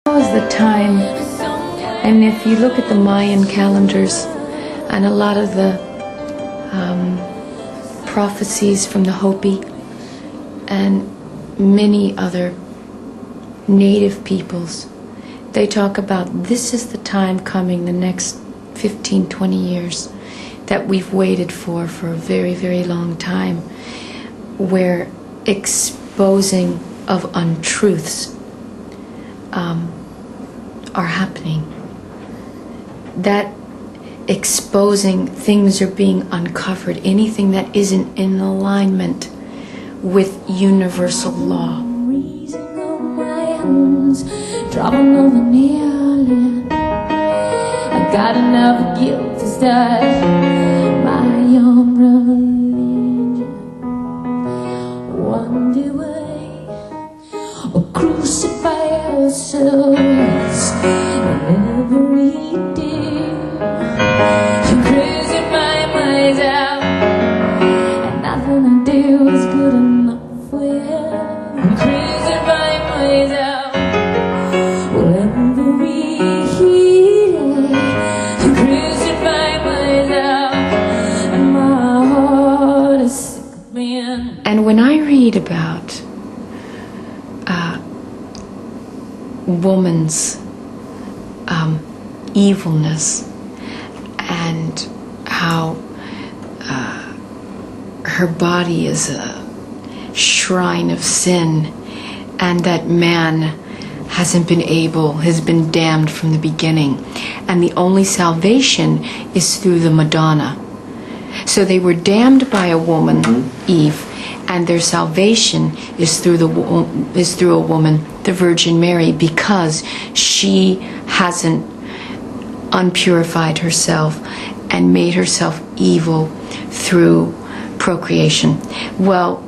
Now is the time, and if you look at the Mayan calendars and a lot of the prophecies from the Hopi and many other native peoples, they talk about this is the time coming, the next 15, 20 years that we've waited for a very, very long time, where exposing of untruths are happening. That exposing things are being uncovered, anything that isn't in alignment with universal law. Dropping on the million. I got enough guilt to start my own religion. One day, or crucify ourselves every day. You're crazy, my mind's out, and nothing I do is good enough for you. I'm crazy, my mind's out. And when I read about woman's evilness and how her body is a shrine of sin, and that man has been damned from the beginning, and the only salvation is through the Madonna. So they were damned by a woman, Eve, and their salvation is through a woman, the Virgin Mary, because she hasn't unpurified herself and made herself evil through procreation. Well,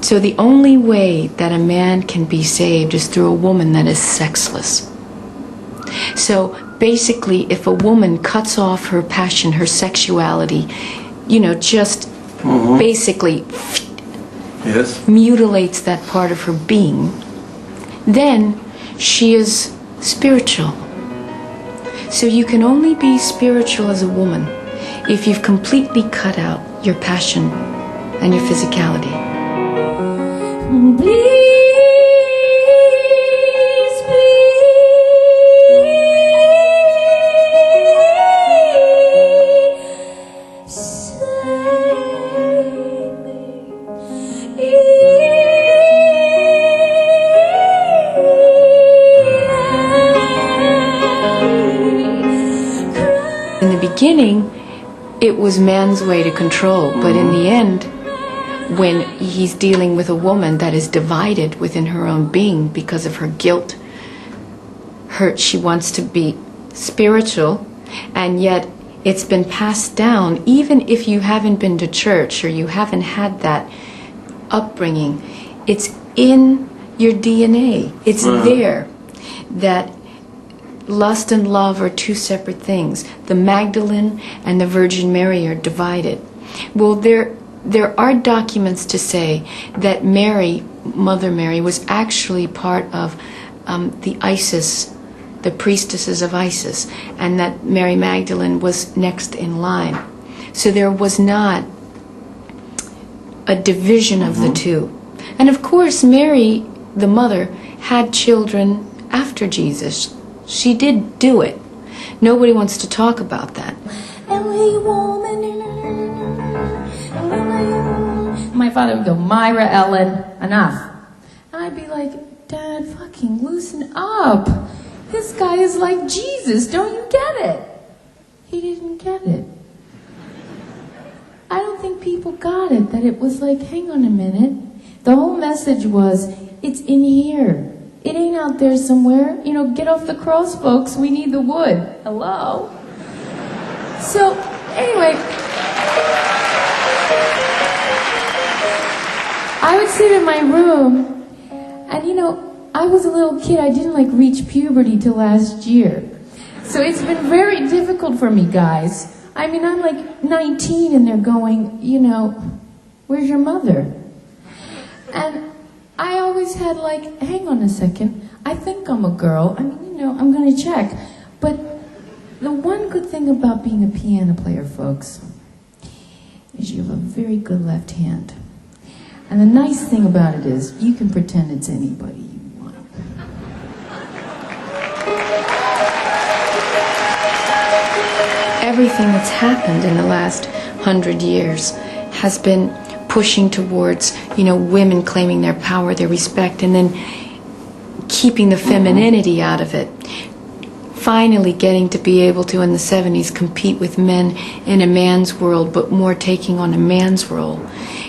so the only way that a man can be saved is through a woman that is sexless. So basically, if a woman cuts off her passion, her sexuality, just basically mutilates that part of her being, then she is spiritual. So you can only be spiritual as a woman if you've completely cut out your passion and your physicality. In the beginning, it was man's way to control, but in the end, when he's dealing with a woman that is divided within her own being because of her guilt, she wants to be spiritual, and yet it's been passed down. Even if you haven't been to church or you haven't had that upbringing, it's in your DNA. It's there that lust and love are two separate things. The Magdalene and the Virgin Mary are divided. Well, there are documents to say that Mary, Mother Mary, was actually part of the Isis, the priestesses of Isis, and that Mary Magdalene was next in line. So there was not a division of the two. And of course, Mary, the mother, had children after Jesus. She did do it. Nobody wants to talk about that. My father would go, Myra Ellen, enough. And I'd be like, Dad, fucking loosen up. This guy is like Jesus. Don't you get it? He didn't get it. I don't think people got it, that it was like, hang on a minute. The whole message was, it's in here. It ain't out there somewhere. Get off the cross, folks. We need the wood. Hello? So, anyway, I would sit in my room, and I was a little kid. I didn't reach puberty till last year. So it's been very difficult for me, guys. I mean, I'm 19 and they're going, where's your mother? And I always had hang on a second, I think I'm a girl. I mean, I'm going to check. But the one good thing about being a piano player, folks, is you have a very good left hand. And the nice thing about it is you can pretend it's anybody you want. Everything that's happened in the last 100 years has been pushing towards, women claiming their power, their respect, and then keeping the femininity out of it. Finally getting to be able to, in the 70s, compete with men in a man's world, but more taking on a man's role.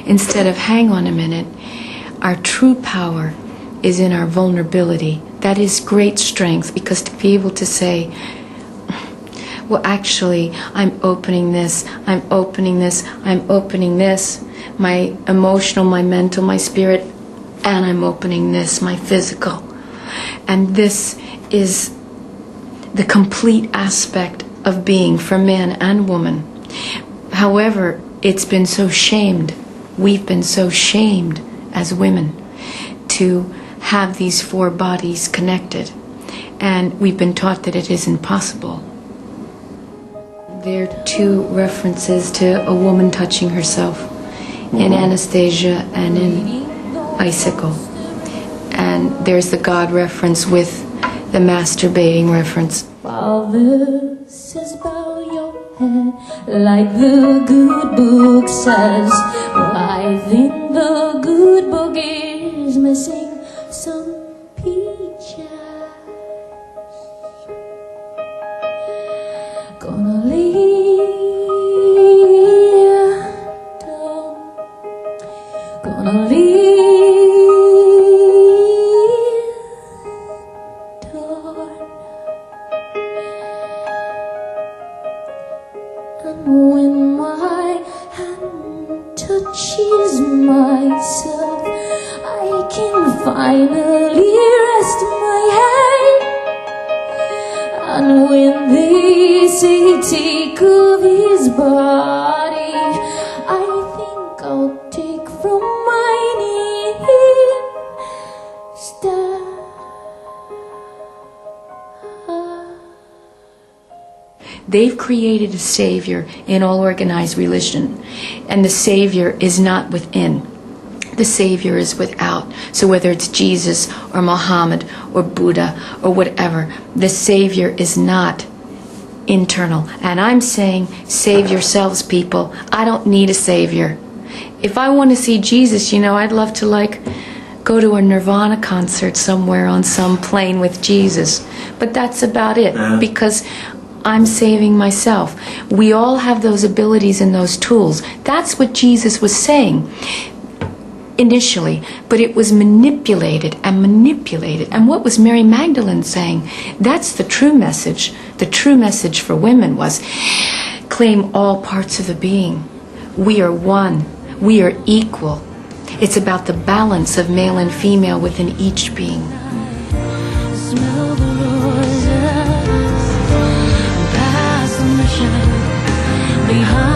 Instead of, hang on a minute, our true power is in our vulnerability. That is great strength, because to be able to say, well, actually, I'm opening this, I'm opening this, I'm opening this, my emotional, my mental, my spirit, and I'm opening this, my physical. And this is the complete aspect of being for man and woman. However, it's been so shamed. We've been so shamed as women to have these four bodies connected. And we've been taught that it is impossible. There are two references to a woman touching herself in Anastasia and in Icicle. And there's the God reference with the masturbating reference. Father says bow your head like the good book says. Well, I think the good book is missing some peaches. Gonna lay down, gonna lay and when my hand touches myself, I can finally rest my head. And when they say take of his body, I think I'll take from mine instead. They've created a savior in all organized religion, and the savior is not within. The savior is without. So whether it's Jesus or Muhammad or Buddha or whatever, the savior is not internal. And I'm saying, save yourselves, people. I don't need a savior. If I want to see Jesus, I'd love to go to a Nirvana concert somewhere on some plane with Jesus. But that's about it, because I'm saving myself. We all have those abilities and those tools. That's what Jesus was saying initially, but it was manipulated and manipulated. And what was Mary Magdalene saying? That's the true message. The true message for women was, claim all parts of the being. We are one. We are equal. It's about the balance of male and female within each being. Smell the roses past the mission behind